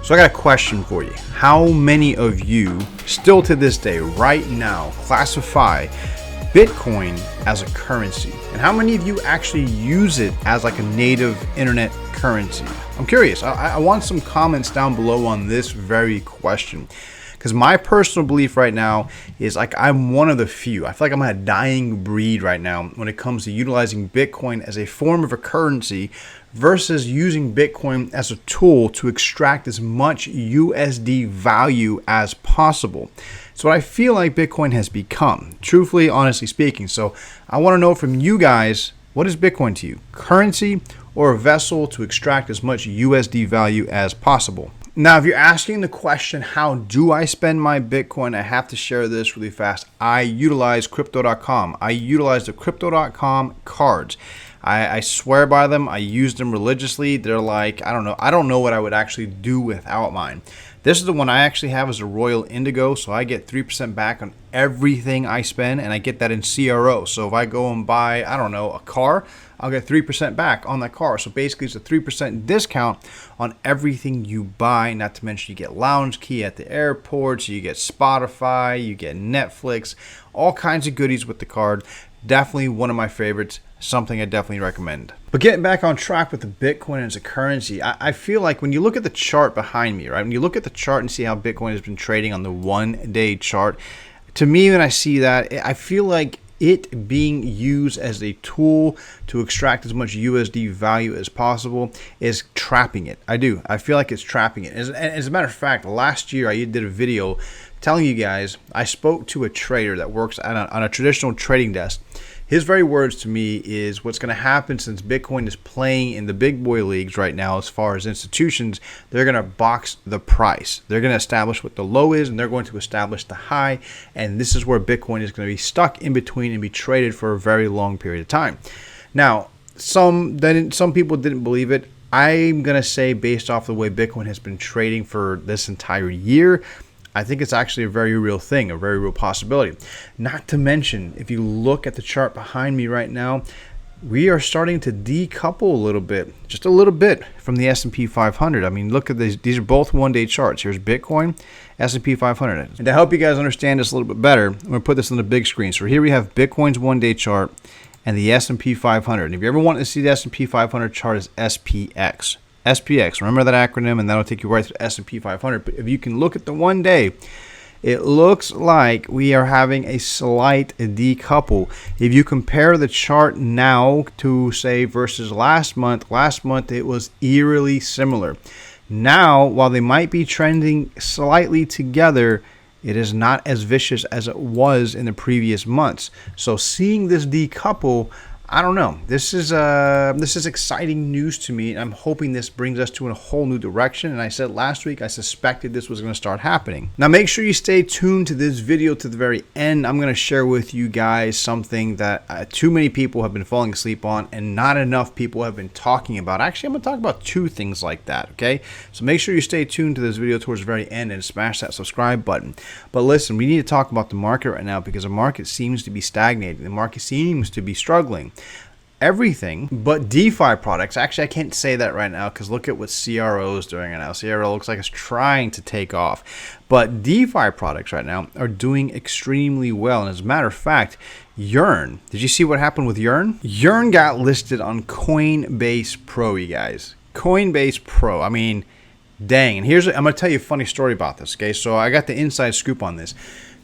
So I got a question for you. How many of you still to this day, right now, classify Bitcoin as a currency? And how many of you actually use it as like a native internet currency? I'm curious. I want some comments down below on this very question. Because my personal belief right now is like I'm one of the few. I feel like I'm a dying breed right now when it comes to utilizing Bitcoin as a form of a currency versus using Bitcoin as a tool to extract as much USD value as possible. It's what I feel like Bitcoin has become, truthfully, honestly speaking. So I want to know from you guys, what is Bitcoin to you? Currency or a vessel to extract as much USD value as possible? Now, if you're asking the question, how do I spend my Bitcoin? I have to share this really fast. I utilize Crypto.com. I utilize the Crypto.com cards. I swear by them. I use them religiously. They're like, I don't know what I would actually do without mine. This is the one I actually have as a Royal Indigo, so I get 3% back on everything I spend, and I get that in CRO. So if I go and buy, a car, I'll get 3% back on that car. So basically, it's a 3% discount on everything you buy, not to mention you get lounge key at the airports, you get Spotify, you get Netflix, all kinds of goodies with the card. Definitely one of my favorites, something I definitely recommend. But getting back on track with the Bitcoin as a currency, I feel like when you look at the chart behind me, right? When you look at the chart and see how Bitcoin has been trading on the 1-day chart, to me, when I see that, I feel like it being used as a tool to extract as much USD value as possible is trapping it. I do. I feel like it's trapping it. As a matter of fact, last year I did a video telling you guys, I spoke to a trader that works on a traditional trading desk. His very words to me is what's going to happen since Bitcoin is playing in the big boy leagues right now as far as institutions, they're going to box the price. They're going to establish what the low is and they're going to establish the high. And this is where Bitcoin is going to be stuck in between and be traded for a very long period of time. Now, some people didn't believe it. I'm going to say based off the way Bitcoin has been trading for this entire year, I think it's actually a very real thing, a very real possibility. Not to mention, if you look at the chart behind me right now, we are starting to decouple a little bit, just a little bit from the S&P 500. I mean, look at these. These are both one-day charts. Here's Bitcoin, S&P 500. And to help you guys understand this a little bit better, I'm going to put this on the big screen. So here we have Bitcoin's one-day chart and the S&P 500. And if you ever want to see the S&P 500 chart, is SPX. SPX, remember that acronym, and that'll take you right to the S&P 500. But if you can look at the 1 day, it looks like we are having a slight decouple. If you compare the chart now to, say, versus last month it was eerily similar. Now, while they might be trending slightly together, it is not as vicious as it was in the previous months. So seeing this decouple, I don't know. This is exciting news to me. I'm hoping this brings us to a whole new direction. And I said last week I suspected this was going to start happening. Now make sure you stay tuned to this video to the very end. I'm going to share with you guys something that too many people have been falling asleep on and not enough people have been talking about. Actually, I'm going to talk about two things like that, okay? So make sure you stay tuned to this video towards the very end and smash that subscribe button. But listen, we need to talk about the market right now because the market seems to be stagnating. The market seems to be struggling. Everything but DeFi products. Actually, I can't say that right now because look at what CRO is doing right now. CRO looks like it's trying to take off. But DeFi products right now are doing extremely well. And as a matter of fact, Yearn, did you see what happened with Yearn? Yearn got listed on Coinbase Pro, you guys. Coinbase Pro. I mean, dang. And I'm going to tell you a funny story about this, okay? So I got the inside scoop on this.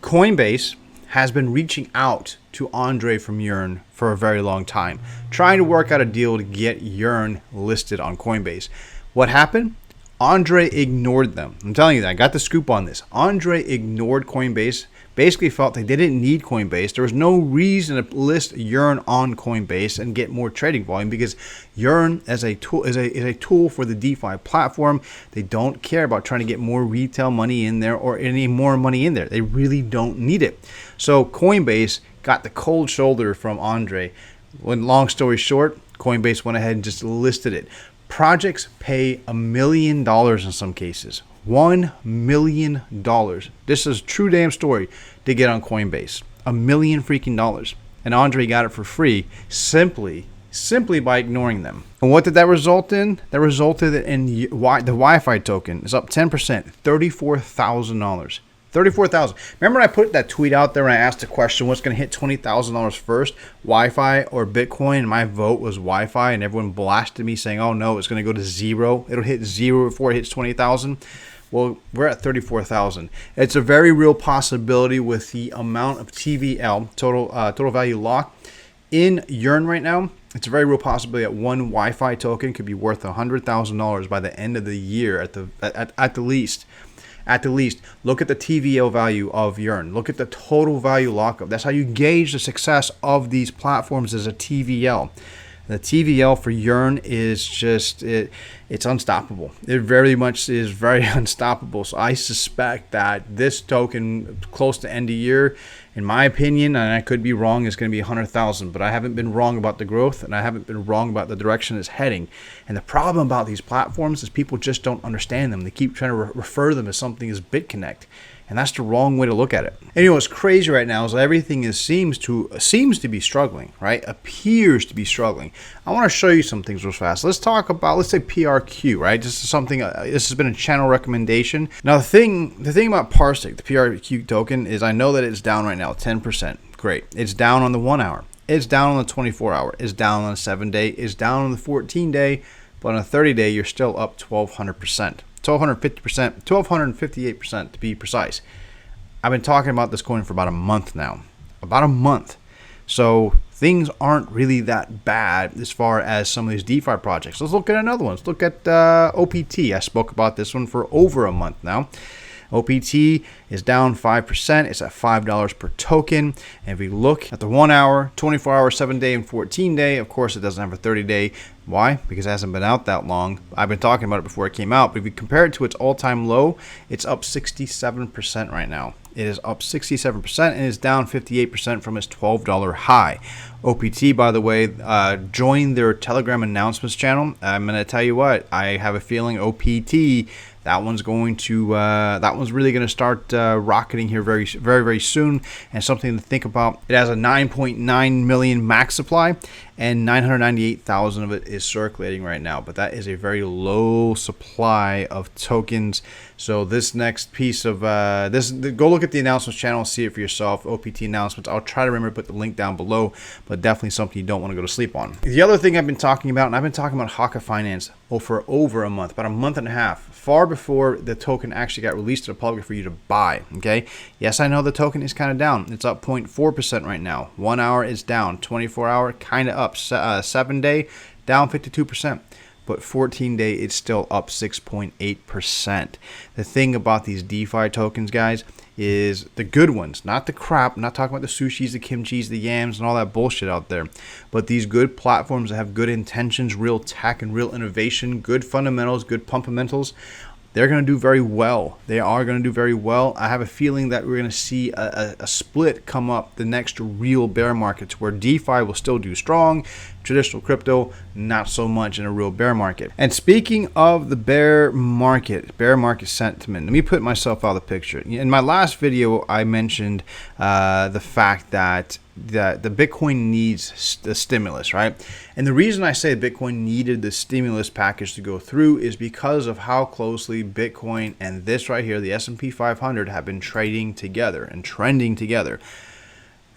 Coinbase has been reaching out to Andre from Yearn for a very long time, trying to work out a deal to get Yearn listed on Coinbase. What happened? Andre ignored them. I'm telling you that. I got the scoop on this. Andre ignored Coinbase, basically felt like they didn't need Coinbase. There was no reason to list Yearn on Coinbase and get more trading volume because Yearn as a tool is a tool for the DeFi platform. They don't care about trying to get more retail money in there or any more money in there. They really don't need it. So Coinbase got the cold shoulder from Andre. When long story short, Coinbase went ahead and just listed it. Projects pay $1 million in some cases. $1 million. This is a true damn story to get on Coinbase. $1 million freaking dollars. And Andre got it for free simply simply by ignoring them. And what did that result in? That resulted in the Wi-Fi token is up 10%, $34,000. 34,000. Remember I put that tweet out there and I asked the question, what's going to hit $20,000 first, Wi-Fi or Bitcoin? And my vote was Wi-Fi, and everyone blasted me saying, oh no, it's going to go to zero. It'll hit zero before it hits 20,000. Well, we're at 34,000. It's a very real possibility with the amount of TVL, total value lock, in Yearn right now. It's a very real possibility that one Wi-Fi token could be worth $100,000 by the end of the year at the least. At the least, look at the TVL value of Yearn. Look at the total value lockup. That's how you gauge the success of these platforms, as a TVL. The TVL for Yearn is just, it's unstoppable. It very much is very unstoppable. So I suspect that this token close to end of year, in my opinion, and I could be wrong, is going to be 100,000. But I haven't been wrong about the growth, and I haven't been wrong about the direction it's heading. And the problem about these platforms is people just don't understand them. They keep trying to refer them as something as BitConnect. And that's the wrong way to look at it. And you know what's crazy right now is everything seems to be struggling, right? Appears to be struggling. I want to show you some things real fast. Let's talk about, let's say PRQ, right? This is something. This has been a channel recommendation. Now the thing about Parsec, the PRQ token, is I know that it's down right now, 10%. Great. It's down on the 1 hour. It's down on the 24 hour. It's down on the 7-day. It's down on the 14-day. But on a 30-day, you're still up 1,200%. 1,250%, 1,258% to be precise. I've been talking about this coin for about a month now. About a month. So things aren't really that bad as far as some of these DeFi projects. Let's look at another one. Let's look at OPT. I spoke about this one for over a month now. OPT is down 5%. It's at $5 per token. And if we look at the 1 hour, 24 hour, 7-day, and 14-day, of course, it doesn't have a 30-day. Why? Because it hasn't been out that long. I've been talking about it before it came out. But if we compare it to its all-time low, it's up 67% right now. It is up 67% and is down 58% from its $12 high. OPT, by the way, joined their Telegram announcements channel. I'm going to tell you what, I have a feeling OPT, that one's really going to start rocketing here very, very, very soon, and something to think about. It has a 9.9 million max supply, and 998,000 of it is circulating right now. But that is a very low supply of tokens. So this next piece of go look at the announcements channel, see it for yourself. OPT announcements. I'll try to remember to put the link down below, but definitely something you don't want to go to sleep on. The other thing I've been talking about, and I've been talking about HAKKA Finance for over a month, about a month and a half, far before the token actually got released to the public for you to buy. Okay, yes, I know the token is kind of down. It's up 0.4% right now. 1 hour is down. 24 hour kind of up. 7-day down 52%. But 14-day it's still up 6.8%. The thing about these DeFi tokens, guys, is the good ones, not the crap. I'm not talking about the sushis, the kimchis, the yams, and all that bullshit out there. But these good platforms that have good intentions, real tech and real innovation, good fundamentals, good pumpamentals, they're going to do very well. They are going to do very well. I have a feeling that we're going to see a split come up the next real bear markets, where DeFi will still do strong, traditional crypto not so much in a real bear market. And speaking of the bear market sentiment, let me put myself out of the picture. In my last video, I mentioned the fact that the Bitcoin needs the stimulus, right? And the reason I say Bitcoin needed the stimulus package to go through is because of how closely Bitcoin and this right here, the S&P 500, have been trading together and trending together.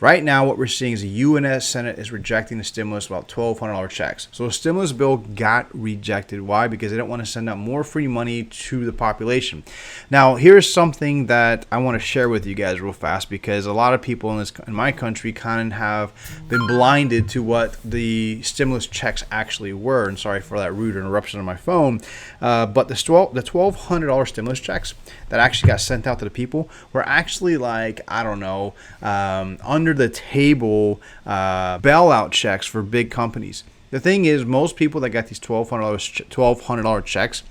Right now, what we're seeing is the U.S. Senate is rejecting the stimulus, about $1,200 checks. So a stimulus bill got rejected. Why? Because they don't want to send out more free money to the population. Now, here's something that I want to share with you guys real fast, because a lot of people in my country kind of have been blinded to what the stimulus checks actually were. And sorry for that rude interruption on my phone. But the $1,200 stimulus checks that actually got sent out to the people were actually, like, I don't know, under the table bailout checks for big companies. The thing is, most people that got these $1,200 checks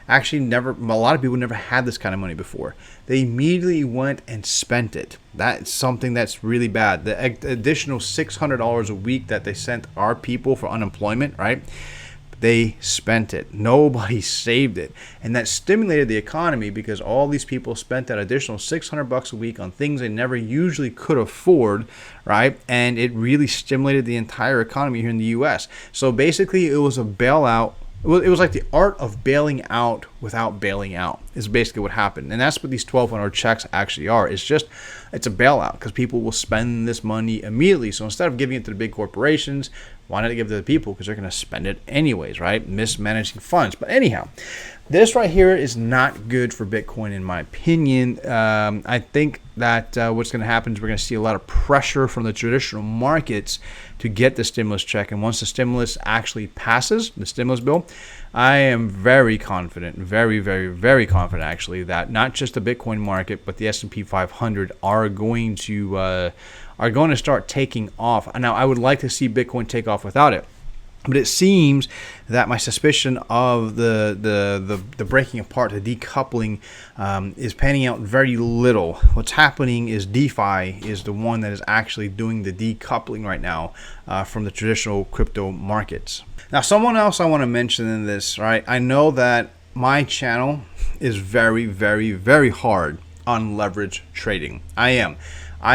actually a lot of people never had this kind of money before. They immediately went and spent it. That's something that's really bad. The additional $600 a week that they sent our people for unemployment, right? They spent it. Nobody saved it. And that stimulated the economy because all these people spent that additional $600 a week on things they never usually could afford, right? And it really stimulated the entire economy here in the US. So basically it was a bailout. It was like the art of bailing out without bailing out is basically what happened. And that's what these 1,200 checks actually are. It's a bailout because people will spend this money immediately. So instead of giving it to the big corporations, why not give it to the people? Because they're going to spend it anyways, right? Mismanaging funds. But anyhow, this right here is not good for Bitcoin in my opinion. I think that what's going to happen is we're going to see a lot of pressure from the traditional markets to get the stimulus check. And once the stimulus actually passes, the stimulus bill, I am very confident, very, very, very confident actually, that not just the Bitcoin market, but the S&P 500 are going to start taking off. Now, I would like to see Bitcoin take off without it. But it seems that my suspicion of the breaking apart, the decoupling, is panning out very little. What's happening is DeFi is the one that is actually doing the decoupling right now from the traditional crypto markets. Now, someone else I want to mention in this, right? I know that my channel is very, very, very hard on leverage trading. I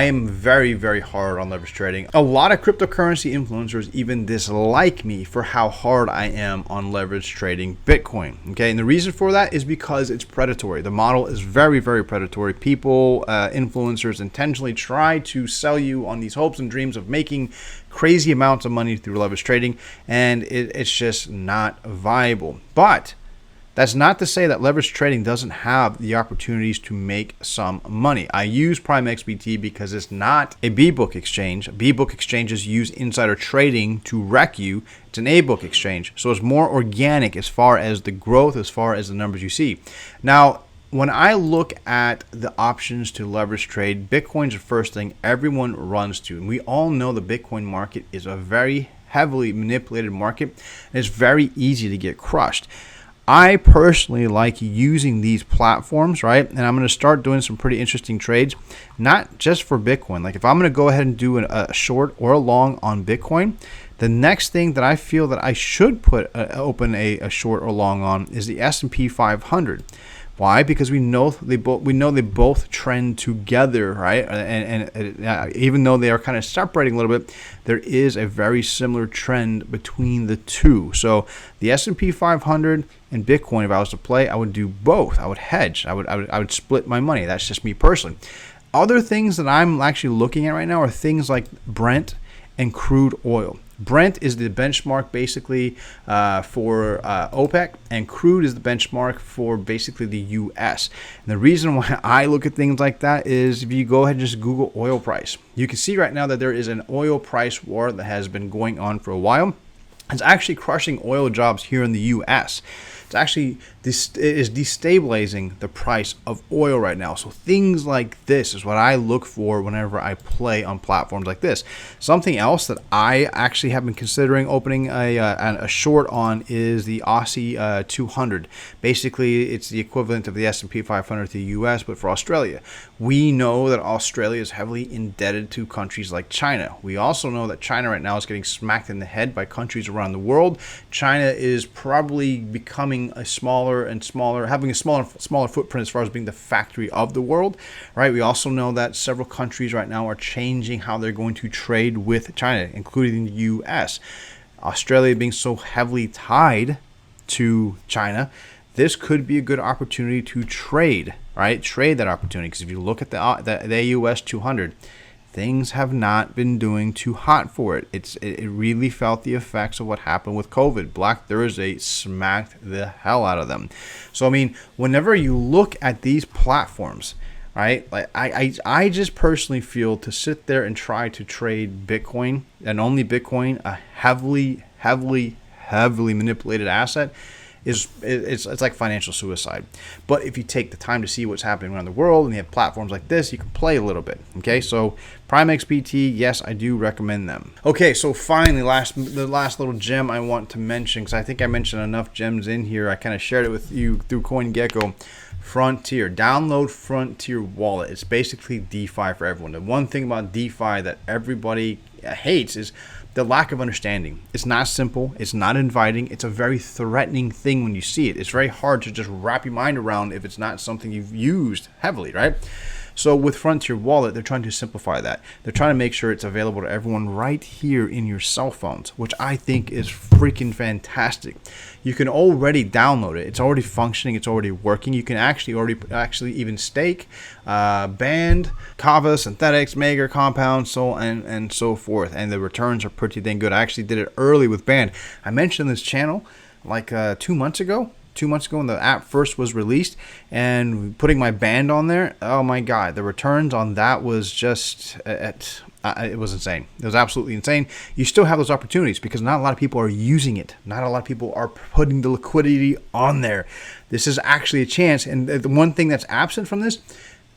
am very, very hard on leverage trading. A lot of cryptocurrency influencers even dislike me for how hard I am on leverage trading Bitcoin. Okay, and the reason for that is because it's predatory. The model is very, very predatory. People, influencers intentionally try to sell you on these hopes and dreams of making crazy amounts of money through leverage trading, and it's just not viable. But that's not to say that leverage trading doesn't have the opportunities to make some money. I use PrimeXBT because it's not a B-book exchange. B-book exchanges use insider trading to wreck you. It's an A-book exchange. So it's more organic as far as the growth, as far as the numbers you see. Now, when I look at the options to leverage trade, Bitcoin's the first thing everyone runs to. And we all know the Bitcoin market is a very heavily manipulated market. And it's very easy to get crushed. I personally like using these platforms, right? And I'm going to start doing some pretty interesting trades, not just for Bitcoin. Like if I'm going to go ahead and do a short or a long on Bitcoin, the next thing that I feel that I should open a short or long on is the S&P 500. Why? Because we know they both trend together, right? And even though they are kind of separating a little bit, there is a very similar trend between the two. So the S&P 500 and Bitcoin, if I was to play, I would do both. I would hedge. I would split my money. That's just me personally. Other things that I'm actually looking at right now are things like Brent and crude oil. Brent is the benchmark basically for OPEC, and crude is the benchmark for basically the US. And the reason why I look at things like that is if you go ahead and just Google oil price, you can see right now that there is an oil price war that has been going on for a while. It's actually crushing oil jobs here in the US. It's actually it is destabilizing the price of oil right now. So things like this is what I look for whenever I play on platforms like this. Something else that I actually have been considering opening a short on is the Aussie 200. Basically, it's the equivalent of the S&P 500 to the US, but for Australia. We know that Australia is heavily indebted to countries like China. We also know that China right now is getting smacked in the head by countries around the world. China is probably becoming a smaller and smaller, having a smaller footprint as far as being the factory of the world, right? We also know that several countries right now are changing how they're going to trade with China, including the US. Australia being so heavily tied to China, this could be a good opportunity to trade, right? Trade that opportunity, because if you look at the US 200, things have not been doing too hot for it. It really felt the effects of what happened with COVID. Black Thursday smacked the hell out of them. So I mean, whenever you look at these platforms, right? Like I just personally feel to sit there and try to trade Bitcoin and only Bitcoin, a heavily manipulated asset, it's like financial suicide. But if you take the time to see what's happening around the world and you have platforms like this, you can play a little bit. Okay, so PrimeXBT, yes, I do recommend them. Okay, so finally, the last little gem I want to mention, because I think I mentioned enough gems in here. I kind of shared it with you through CoinGecko. Frontier. Download Frontier Wallet. It's basically DeFi for everyone. The one thing about DeFi that everybody hates is the lack of understanding. It's not simple. It's not inviting. It's a very threatening thing when you see it. It's very hard to just wrap your mind around if it's not something you've used heavily, right? So with Frontier Wallet, they're trying to simplify that. They're trying to make sure it's available to everyone right here in your cell phones, which I think is freaking fantastic. You can already download it. It's already functioning. It's already working. You can actually even stake, Band, Kava, Synthetics, Maker, Compound, so and so forth. And the returns are pretty dang good. I actually did it early with Band. I mentioned this channel like 2 months ago. 2 months ago when the app first was released, and putting my Band on there, oh my god, the returns on that was just it was insane. It was absolutely insane. You still have those opportunities because not a lot of people are using it. Not a lot of people are putting the liquidity on there. This is actually a chance, and the one thing that's absent from this,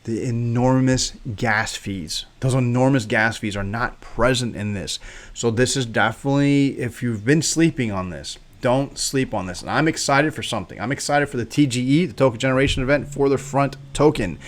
the enormous gas fees. Those enormous gas fees are not present in this. So this is definitely, if you've been sleeping on this, don't sleep on this. And I'm excited for something. I'm excited for the TGE, the token generation event, for the front token.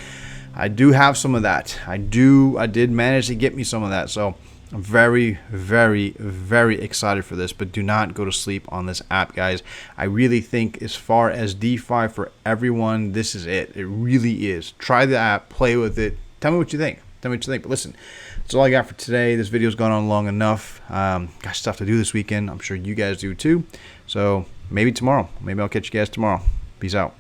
I do have some of that. I did manage to get me some of that. So I'm very, very, very excited for this. But do not go to sleep on this app, guys. I really think as far as DeFi for everyone, this is it. It really is. Try the app. Play with it. Tell me what you think. Tell me what you think. But listen, that's all I got for today. This video's gone on long enough. Got stuff to do this weekend. I'm sure you guys do too. So maybe tomorrow. Maybe I'll catch you guys tomorrow. Peace out.